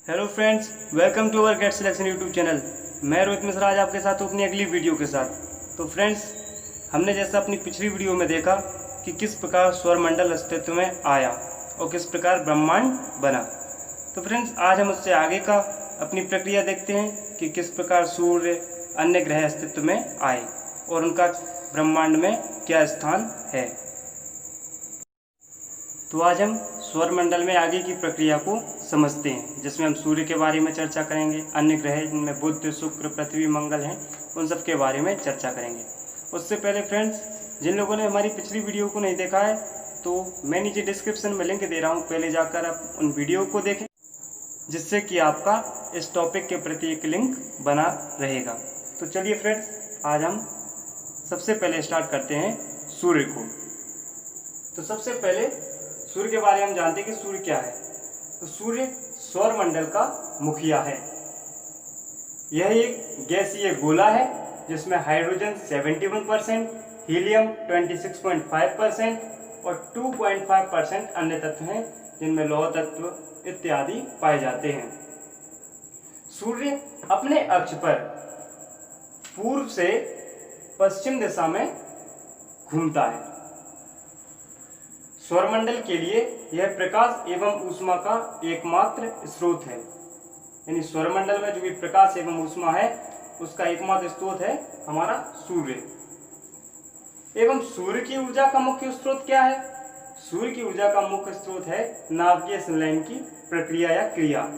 Hello friends, welcome to our gate selection YouTube channel. मैं रोहित मिश्रा आज आपके साथ हूँ अपनी अगली वीडियो के साथ। तो फ्रेंड्स, हमने जैसा अपनी पिछली वीडियो में देखा कि किस प्रकार सौरमंडल अस्तित्व में आया और किस प्रकार ब्रह्मांड बना। तो फ्रेंड्स, आज हम उससे आगे का अपनी प्रक्रिया देखते हैं कि किस प्रकार सूर्य अन्य ग्रह अस्तित्व में आए और उनका ब्रह्मांड में क्या स्थान है। तो आज हम सौरमंडल में आगे की प्रक्रिया को समझते हैं, जिसमें हम सूर्य के बारे में चर्चा करेंगे, अन्य ग्रह जिनमें बुध, शुक्र, पृथ्वी, मंगल हैं, उन सब के बारे में चर्चा करेंगे। उससे पहले फ्रेंड्स, जिन लोगों ने हमारी पिछली वीडियो को नहीं देखा है तो मैं नीचे डिस्क्रिप्शन में लिंक दे रहा हूँ, पहले जाकर आप उन वीडियो को देखें, जिससे कि आपका इस टॉपिक के प्रति एक लिंक बना रहेगा। तो चलिए फ्रेंड्स, आज हम सबसे पहले स्टार्ट करते हैं सूर्य को। तो सबसे पहले सूर्य के बारे में हम जानते हैं कि सूर्य क्या है। तो सूर्य सौरमंडल का मुखिया है। यह एक गैसीय गोला है जिसमें हाइड्रोजन 71%, हीलियम 26.5% और 2.5% अन्य तत्व हैं, जिनमें लौह तत्व इत्यादि पाए जाते हैं। सूर्य अपने अक्ष पर पूर्व से पश्चिम दिशा में घूमता है। सौरमंडल के लिए यह प्रकाश एवं ऊष्मा का एकमात्र स्रोत है। यानी सौरमंडल में जो भी प्रकाश एवं ऊष्मा है उसका एकमात्र स्रोत है हमारा सूर्य। एवं सूर्य की ऊर्जा का मुख्य स्रोत क्या है? सूर्य की ऊर्जा का मुख्य स्रोत है नाभिकीय संलयन की प्रक्रिया या क्रिया।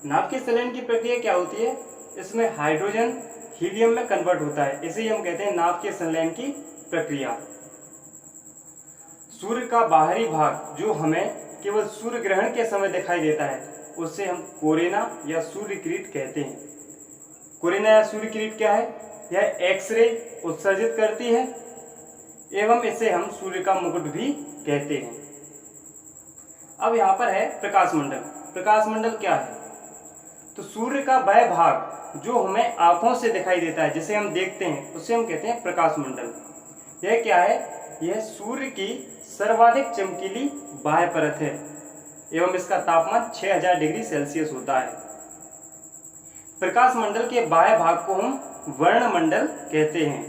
नाभिकीय संलयन की प्रक्रिया क्या होती है? इसमें हाइड्रोजन हीलियम में कन्वर्ट होता है, इसे हम कहते हैं नाभिकीय संलयन की प्रक्रिया। सूर्य का बाहरी भाग जो हमें केवल सूर्य ग्रहण के समय दिखाई देता है उससे हम कोरेना या सूर्य किरीट कहते हैं। कोरेना या सूर्य किरीट क्या है? यह एक्सरे उत्सर्जित करती है एवं इसे हम सूर्य का मुकुट भी कहते हैं। अब यहाँ पर है प्रकाश मंडल। प्रकाश मंडल क्या है? तो सूर्य का वह भाग जो हमें आंखों से दिखाई देता है, जिसे हम देखते हैं, उसे हम कहते हैं प्रकाश मंडल। यह क्या है? यह सूर्य की सर्वाधिक चमकीली बाह्य परत है एवं इसका तापमान 6000 डिग्री सेल्सियस होता है। प्रकाश मंडल के बाह्य भाग को हम वर्णमंडल कहते हैं।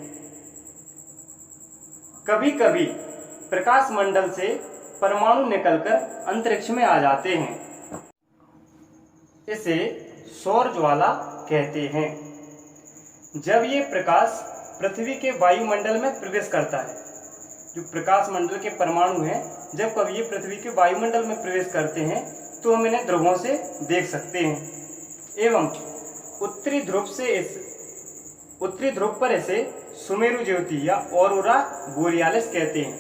कभी कभी प्रकाश मंडल से परमाणु निकलकर अंतरिक्ष में आ जाते हैं, इसे सौर ज्वाला कहते हैं। जब ये प्रकाश पृथ्वी के वायुमंडल में प्रवेश करता है, जो प्रकाश मंडल के परमाणु हैं, जब कभी ये पृथ्वी के वायुमंडल में प्रवेश करते हैं तो हम इन्हें ध्रुवों से देख सकते हैं। एवं उत्तरी ध्रुव पर इसे सुमेरु ज्योति या ऑरोरा बोरियालिस कहते हैं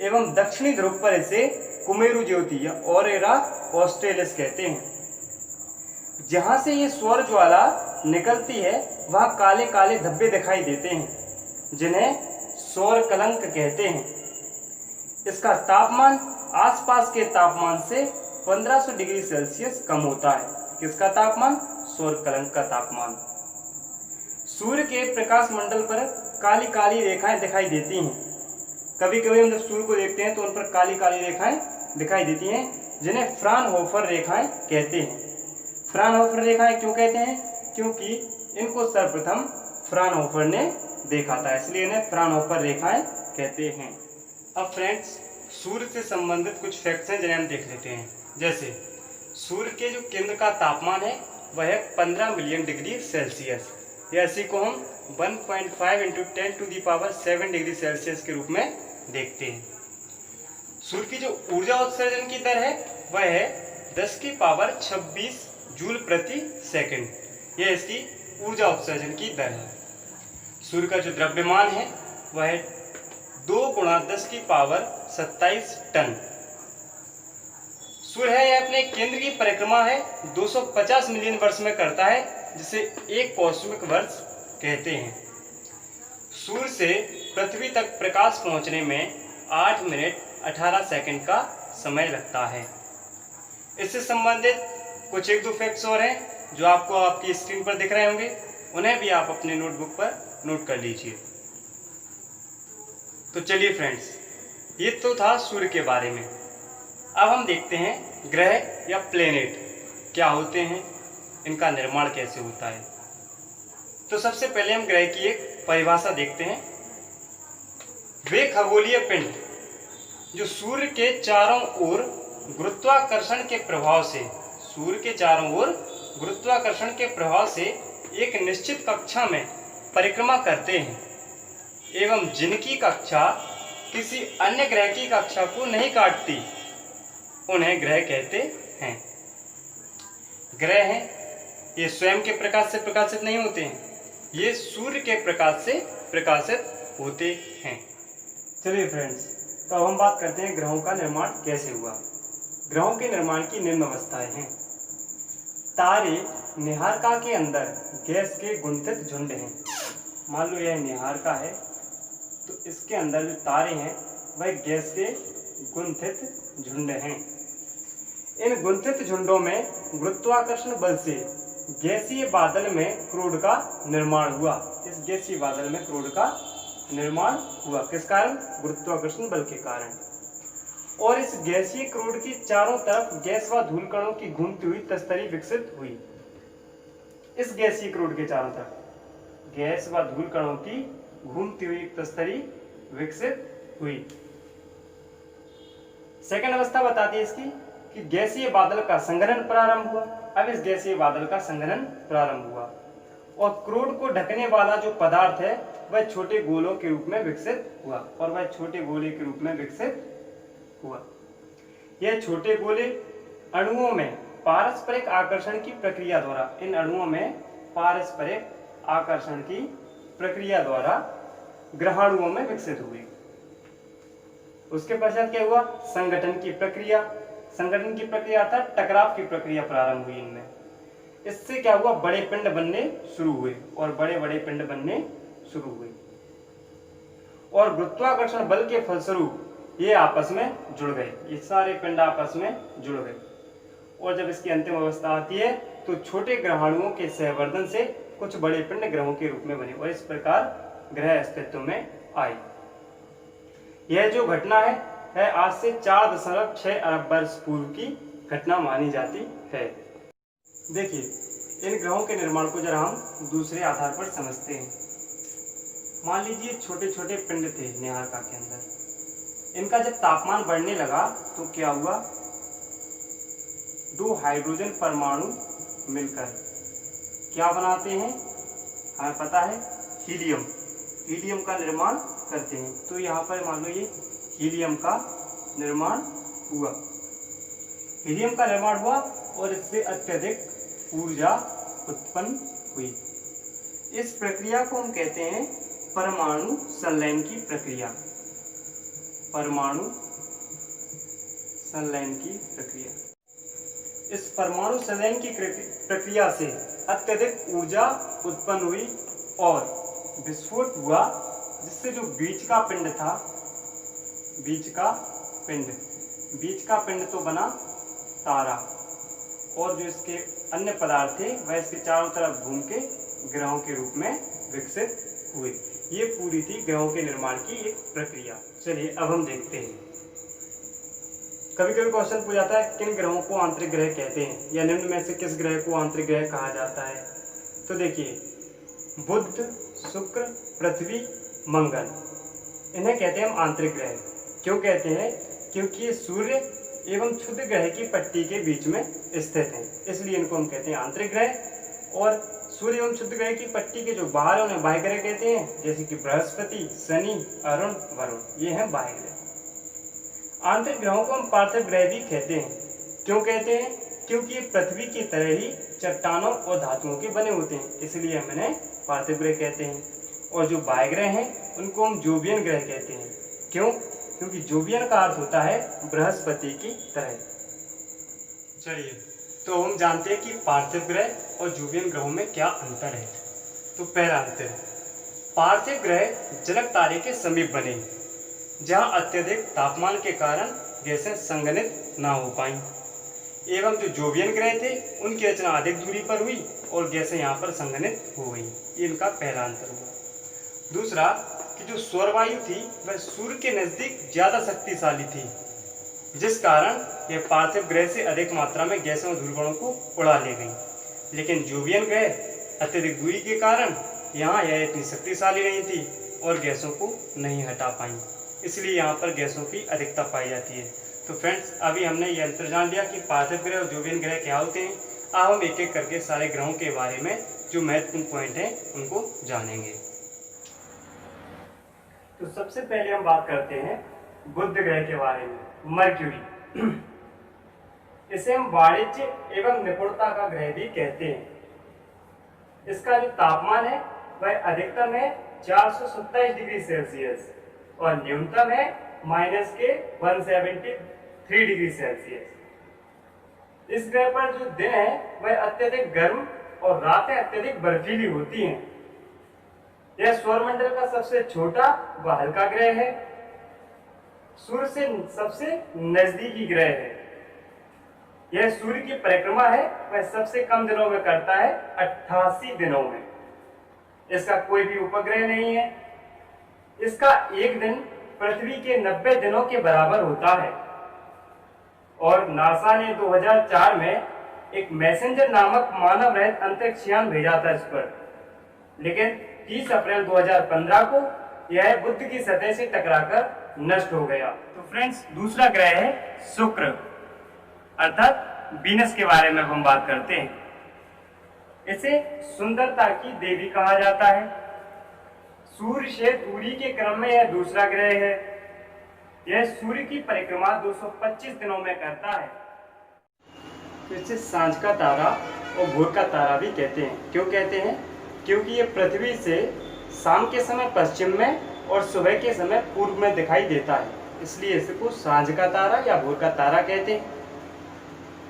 एवं दक्षिणी ध्रुव पर इसे कुमेरु ज्योति या ऑरोरा ऑस्ट्रेलिस कहते हैं। जहां से ये सौर ज्वाला निकलती है वहां काले काले धब्बे दिखाई देते हैं, जिन्हें सौर कलंक कहते हैं। इसका तापमान आसपास के तापमान से 1500 डिग्री सेल्सियस कम होता है। किसका तापमान? सौर कलंक का तापमान। सूर्य के प्रकाश मंडल पर काली काली रेखाएं दिखाई देती हैं। कभी कभी हम जब सूर्य को देखते हैं तो उन पर काली काली रेखाएं दिखाई देती हैं, जिन्हें फ्रानहोफर रेखाएं कहते हैं। फ्रानहोफर रेखाएं क्यों कहते हैं? क्योंकि इनको सर्वप्रथम फ्रानहोफर ने देखा था, इसलिए इन्हें फ्रानहोफर रेखाएं कहते हैं। अब फ्रेंड्स, सूर्य से संबंधित कुछ फैक्ट्स हैं जिन्हें हम देख लेते हैं। जैसे सूर्य के जो केंद्र का तापमान है वह है 15 मिलियन डिग्री सेल्सियस, या इसी को हम 1.5 × 10⁷ डिग्री सेल्सियस के रूप में देखते हैं। सूर्य की जो ऊर्जा उत्सर्जन की दर है वह है 10⁻26 जूल प्रति सेकंड। यह इसकी ऊर्जा उत्सर्जन की दर है। सूर्य का जो द्रव्यमान है वह है 2 × 10⁻27 टन। सूर्य है यह अपने केंद्र की परिक्रमा है 250 मिलियन वर्ष में करता है, जिसे एक कॉस्मिक वर्ष कहते हैं। सूर्य से पृथ्वी तक प्रकाश पहुंचने में 8 मिनट 18 सेकंड का समय लगता है। इससे संबंधित कुछ 1-2 फैक्ट्स और हैं जो आपको आपकी स्क्रीन पर दिख रहे होंगे, उन्हें भी आप अपने नोटबुक पर नोट कर लीजिए। तो चलिए फ्रेंड्स, ये तो था सूर्य के बारे में। अब हम देखते हैं ग्रह या प्लेनेट क्या होते हैं, इनका निर्माण कैसे होता है। तो सबसे पहले हम ग्रह की एक परिभाषा देखते हैं। वे खगोलीय पिंड जो सूर्य के चारों ओर गुरुत्वाकर्षण के प्रभाव से एक निश्चित कक्षा में परिक्रमा करते हैं एवं जिनकी कक्षा किसी अन्य ग्रह की कक्षा को नहीं काटती, उन्हें ग्रह कहते हैं। ग्रह हैं, ये स्वयं के प्रकाश से प्रकाशित नहीं होते हैं, ये सूर्य के प्रकाश से प्रकाशित होते हैं। चलिए फ्रेंड्स, तो अब हम बात करते हैं ग्रहों का निर्माण कैसे हुआ। ग्रहों के निर्माण की निम्न अवस्थाएं हैं। तारे निहारिका के अंदर गैस के गुंथित झुंड हैं। मान लो यह निहारिका है, तो इसके अंदर जो तारे हैं वह गैस के गुंथित झुंड हैं। इन गुंथित झुंडों में गुरुत्वाकर्षण बल से गैसीय बादल में क्रोड का निर्माण हुआ। इस गैसीय बादल में क्रोड का निर्माण हुआ किस कारण? गुरुत्वाकर्षण बल के कारण। और इस गैसीय क्रोड की चारों तरफ गैस व धूल कणों की घूमती हुई तस्तरी विकसित हुई। इस गैसीय क्रोड के चारों तरफ गैस व धूल कणों की घूमती हुई तस्तरी विकसित हुई। सेकंड अवस्था बताती है इसकी कि गैसीय बादल का संघनन प्रारंभ हुआ। अब इस गैसीय बादल का संघनन प्रारंभ हुआ और क्रोड को ढकने वाला जो पदार्थ है वह छोटे गोलों के रूप में विकसित हुआ। यह छोटे गोले अणुओं में पारस्परिक आकर्षण की प्रक्रिया द्वारा ग्रहाणुओं में विकसित हुए। उसके पश्चात क्या हुआ? संगठन की प्रक्रिया अर्थात टकराव की प्रक्रिया प्रारंभ हुई इनमें। इससे क्या हुआ? बड़े पिंड बनने शुरू हुए और गुरुत्वाकर्षण बल के फलस्वरूप ये आपस में जुड़ गए। ये सारे पिंड आपस में जुड़ गए और जब इसकी अंतिम अवस्था आती है तो छोटे ग्रहाणुओं के सहवर्धन से कुछ बड़े पिंड ग्रहों के रूप में बने और इस प्रकार ग्रह अस्तित्व में आए। यह जो घटना है आज से 4.6 अरब वर्ष पूर्व की घटना मानी जाती है। देखिए, इन ग्रहों के निर्माण को जरा हम दूसरे आधार पर समझते हैं। मान लीजिए छोटे छोटे पिंड थे निहारिका के अंदर। इनका जब तापमान बढ़ने लगा तो क्या हुआ? 2 हाइड्रोजन परमाणु मिलकर क्या बनाते हैं? हमें पता है, हीलियम का निर्माण करते हैं। तो यहाँ पर मान लो ये हीलियम का निर्माण हुआ और इससे अत्यधिक ऊर्जा उत्पन्न हुई। इस प्रक्रिया को हम कहते हैं परमाणु संलयन की प्रक्रिया। इस परमाणु संलयन की प्रक्रिया से अत्यधिक ऊर्जा उत्पन्न हुई और विस्फोट हुआ, जिससे जो बीच का पिंड तो बना तारा और जो इसके अन्य पदार्थ थे वह इसके चारों तरफ घूम के ग्रहों के रूप में विकसित हुए। ये पूरी थी ग्रहों के निर्माण की एक प्रक्रिया। चलिए अब हम देखते हैं। कभी कभी क्वेश्चन पूछा जाता है किन ग्रहों को आंतरिक ग्रह कहते हैं या निम्न में से किस ग्रह को आंतरिक ग्रह कहा जाता है। तो देखिए, बुध, शुक्र, पृथ्वी, मंगल, इन्हें कहते हैं हम आंतरिक ग्रह। क्यों कहते हैं? क्योंकि ये सूर्य एवं क्षुद्र ग्रह की पट्टी के बीच में स्थित हैं, इसलिए इनको हम कहते हैं आंतरिक ग्रह। और सूर्य एवं क्षुद्र ग्रह की पट्टी के जो बाहर है उन्हें बाह्य ग्रह कहते हैं, जैसे कि बृहस्पति, शनि, अरुण, वरुण, ये हैं बाह्य ग्रह। आंतरिक ग्रहों को हम पार्थिव ग्रह भी कहते हैं। क्यों कहते हैं? क्योंकि ये पृथ्वी की तरह ही चट्टानों और धातुओं के बने होते हैं, इसलिए हम इन्हें पार्थिव ग्रह कहते हैं। और जो बाह्य ग्रह हैं उनको हम जोवियन ग्रह कहते हैं। क्यों? क्योंकि जोवियन का अर्थ होता है बृहस्पति की तरह। चलिए, तो हम जानते हैं कि पार्थिव ग्रह और जोवियन ग्रहों में क्या अंतर है। तो पहला अंतर, पार्थिव ग्रह जनक तारे के समीप बने, जहां अत्यधिक तापमान के कारण गैसें संघनित ना हो पाई, एवं जो जोवियन ग्रह थे उनकी रचना अधिक दूरी पर हुई और गैसें यहाँ पर संघनित हो गई। ये इनका पहला अंतर हुआ। दूसरा कि जो सौर वायु थी वह सूर्य के नजदीक ज्यादा शक्तिशाली थी, जिस कारण यह पार्थिव ग्रह से अधिक मात्रा में गैसों और धूलकणों को उड़ा ले गई। लेकिन जोवियन ग्रह अत्यधिक दूरी के कारण यहाँ यह इतनी शक्तिशाली नहीं थी और गैसों को नहीं हटा पाई, इसलिए यहाँ पर गैसों की अधिकता पाई जाती है। तो फ्रेंड्स, अभी हमने यह अंतर जान लिया कि पार्थिव ग्रह और जोवियन ग्रह क्या होते हैं। अब हम एक एक करके सारे ग्रहों के बारे में जो महत्वपूर्ण पॉइंट हैं उनको जानेंगे। तो सबसे पहले हम बात करते हैं बुध ग्रह के बारे में, मर्क्यूरी। इसे हम वाणिज्य एवं निपुणता का ग्रह भी कहते हैं। इसका जो तापमान है वह अधिकतम है 427 डिग्री सेल्सियस और न्यूनतम है -173 डिग्री सेल्सियस। इस ग्रह पर जो दिन है वह अत्यधिक गर्म और रातें अत्यधिक बर्फीली होती हैं। यह सौरमंडल का सबसे छोटा व हल्का ग्रह है। सूर्य से सबसे नजदीकी ग्रह है। यह सूर्य की परिक्रमा है वह सबसे कम दिनों में करता है, 88 दिनों में। इसका कोई भी उपग्रह नहीं है। इसका एक दिन पृथ्वी के 90 दिनों के बराबर होता है। और नासा ने 2004 में एक मैसेंजर नामक मानव रहित अंतरिक्ष यान भेजा था इस पर, लेकिन 30 अप्रैल 2015 को यह बुध की सतह से टकराकर नष्ट हो गया। तो फ्रेंड्स, दूसरा ग्रह है शुक्र अर्थात वीनस के बारे में हम बात करते हैं। इसे सुंदरता की देवी कहा जाता है। सूर्य से दूरी के क्रम में यह दूसरा ग्रह है। यह सूर्य की परिक्रमा 225 दिनों में करता है। तो इसे सांझ का तारा और भोर का तारा भी कहते हैं। क्यों कहते हैं? क्योंकि ये पृथ्वी से शाम के समय पश्चिम में और सुबह के समय पूर्व में दिखाई देता है, इसलिए इसको सांझ का तारा या भोर का तारा कहते हैं।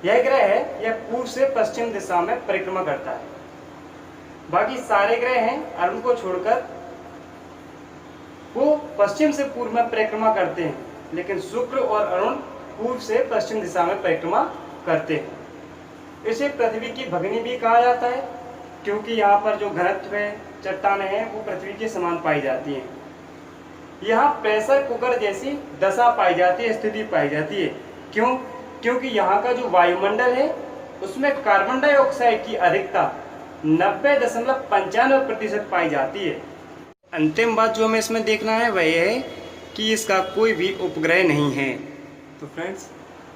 यह ग्रह है, यह पूर्व से पश्चिम दिशा में परिक्रमा करता है। बाकी सारे ग्रह हैं अरुण को छोड़कर वो पश्चिम से पूर्व में परिक्रमा करते हैं, लेकिन शुक्र और अरुण पूर्व से पश्चिम दिशा में परिक्रमा करते हैं। इसे पृथ्वी की भगिनी भी कहा जाता है, क्योंकि यहाँ पर जो घनत्व है, चट्टानें हैं, वो पृथ्वी के समान पाई जाती हैं। यहाँ प्रेशर कुकर जैसी दशा पाई जाती है, स्थिति पाई जाती है। क्यों? क्योंकि यहाँ का जो वायुमंडल है उसमें कार्बन डाइऑक्साइड की अधिकता 90.95% पाई जाती है। अंतिम बात जो हमें इसमें देखना है वह यह है कि इसका कोई भी उपग्रह नहीं है। तो फ्रेंड्स,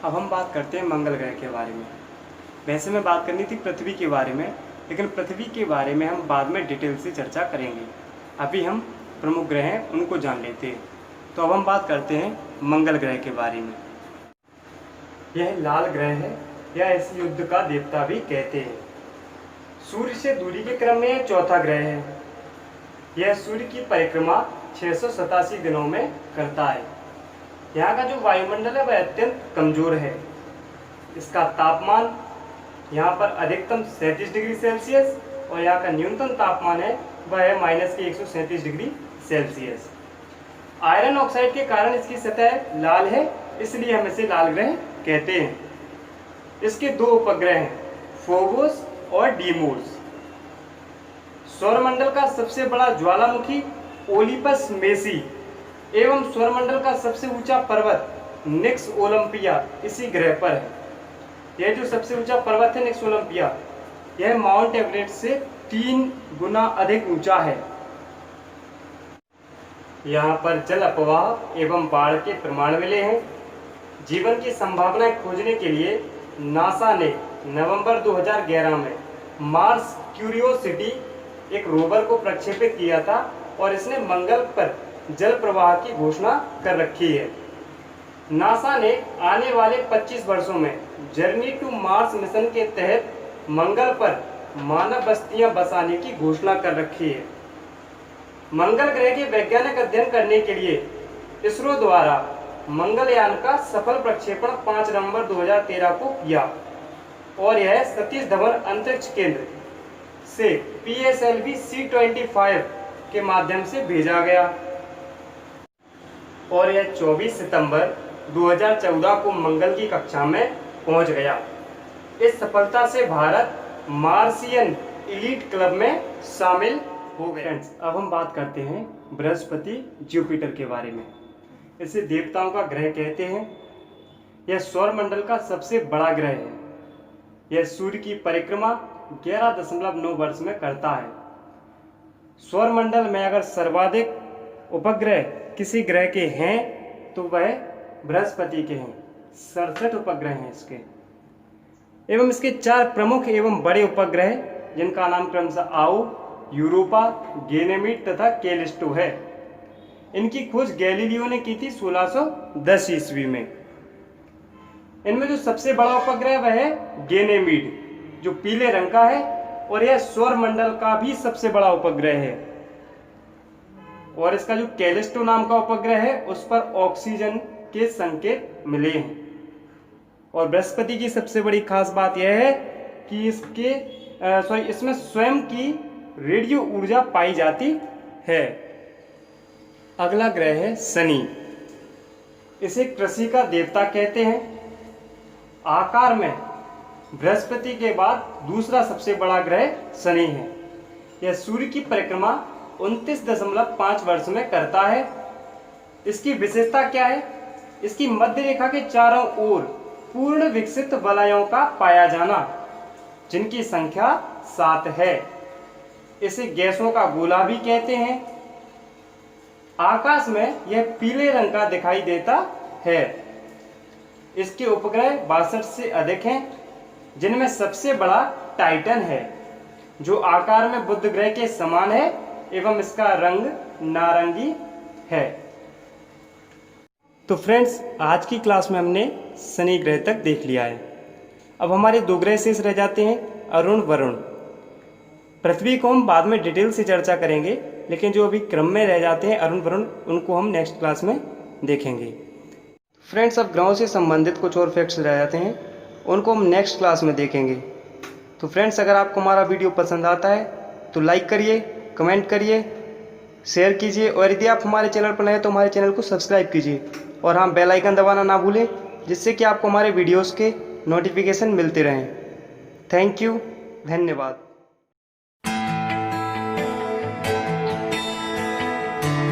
अब हम बात करते हैं मंगल ग्रह के बारे में। वैसे में बात करनी थी पृथ्वी के बारे में, लेकिन पृथ्वी के बारे में हम बाद में डिटेल से चर्चा करेंगे। अभी हम प्रमुख ग्रह हैं उनको जान लेते हैं। तो अब हम बात करते हैं मंगल ग्रह के बारे में। यह लाल ग्रह है या इस युद्ध का देवता भी कहते हैं। सूर्य से दूरी के क्रम में यह चौथा ग्रह है। यह सूर्य की परिक्रमा 687 दिनों में करता है। यहाँ का जो वायुमंडल है वह अत्यंत कमजोर है। इसका तापमान यहाँ पर अधिकतम 37 डिग्री सेल्सियस और यहाँ का न्यूनतम तापमान है वह है -137 डिग्री सेल्सियस। आयरन ऑक्साइड के कारण इसकी सतह लाल है, इसलिए हम इसे लाल ग्रह कहते हैं। इसके दो उपग्रह हैं, फोबोस और डीमोस। सौरमंडल का सबसे बड़ा ज्वालामुखी ओलिपस मेसी एवं सौरमंडल का सबसे ऊंचा पर्वत निक्स ओलंपिया इसी ग्रह पर है। यह जो सबसे ऊंचा पर्वत है निक्स ओलंपिया, यह माउंट एवरेस्ट से 3 गुना अधिक ऊंचा है। यहाँ पर जल अपवाह एवं बाढ़ के प्रमाण मिले हैं। जीवन की संभावनाएं खोजने के लिए नासा ने नवंबर 2011 में मार्स क्यूरियोसिटी एक रोवर को प्रक्षेपित किया था और इसने मंगल पर जल प्रवाह की घोषणा कर रखी है। नासा ने आने वाले 25 वर्षों में जर्नी टू मार्स मिशन के तहत मंगल पर मानव बस्तियां बसाने की घोषणा कर रखी है। मंगल ग्रह के वैज्ञानिक अध्ययन करने के लिए इसरो द्वारा मंगलयान का सफल प्रक्षेपण 5 नवंबर 2013 को किया और यह सतीश धवन अंतरिक्ष केंद्र से PSLV C-25 के माध्यम से भेजा गया और यह 24 सितंबर 2014 को मंगल की कक्षा में पहुंच गया। इस सफलता से भारत मार्सियन एलीट क्लब में शामिल हो गए। फ्रेंड्स, अब हम बात करते हैं बृहस्पति जुपिटर के बारे में। इसे देवताओं का ग्रह कहते हैं। यह सौरमंडल का सबसे बड़ा ग्रह है। यह सूर्य की परिक्रमा 11.9 वर्ष में करता है। सौरमंडल में अगर सर्वाधिक उपग्रह किसी ग्रह के हैं तो वह बृहस्पति के हैं। 67 उपग्रह हैं इसके। एवं इसके 4 प्रमुख एवं बड़े उपग्रह जिनका नाम क्रमशः आओ, यूरोपा, गैनीमेड तथा कैलिस्टो है। इनकी खोज गैलीलियो ने की थी 1610 ईस्वी में। इनमें जो सबसे बड़ा उपग्रह वह है गैनीमेड, जो पीले रंग का है, और यह सौरमंडल का भी सबसे बड़ा उपग्रह है। और इसका जो कैलिस्टो नाम का उपग्रह है उस पर ऑक्सीजन के संकेत मिले हैं। और बृहस्पति की सबसे बड़ी खास बात यह है कि इसमें स्वयं की रेडियो ऊर्जा पाई जाती है। अगला ग्रह है शनि। इसे कृषि का देवता कहते हैं। आकार में बृहस्पति के बाद दूसरा सबसे बड़ा ग्रह शनि है। यह सूर्य की परिक्रमा 29.5 वर्ष में करता है। इसकी विशेषता क्या है? इसकी मध्य रेखा के चारों ओर पूर्ण विकसित वलयों का पाया जाना, जिनकी संख्या 7 है। इसे गैसों का गोला भी कहते हैं। आकाश में यह पीले रंग का दिखाई देता है। इसके उपग्रह 62 से अधिक हैं, जिनमें सबसे बड़ा टाइटन है, जो आकार में बुध ग्रह के समान है एवं इसका रंग नारंगी है। तो फ्रेंड्स, आज की क्लास में हमने शनि ग्रह तक देख लिया है। अब हमारे 2 ग्रह शेष रह जाते हैं, अरुण, वरुण। पृथ्वी को हम बाद में डिटेल से चर्चा करेंगे, लेकिन जो अभी क्रम में रह जाते हैं अरुण, वरुण, उनको हम नेक्स्ट क्लास में देखेंगे। फ्रेंड्स, अब ग्रहों से संबंधित कुछ और फैक्ट्स रह जाते हैं, उनको हम नेक्स्ट क्लास में देखेंगे। तो फ्रेंड्स, अगर आपको हमारा वीडियो पसंद आता है तो लाइक करिए, कमेंट करिए, शेयर कीजिए, और यदि आप हमारे चैनल पर नए हैं तो हमारे चैनल को सब्सक्राइब कीजिए और हाँ, बेल आइकन दबाना ना भूलें, जिससे कि आपको हमारे वीडियोस के नोटिफिकेशन मिलते रहें। थैंक यू, धन्यवाद।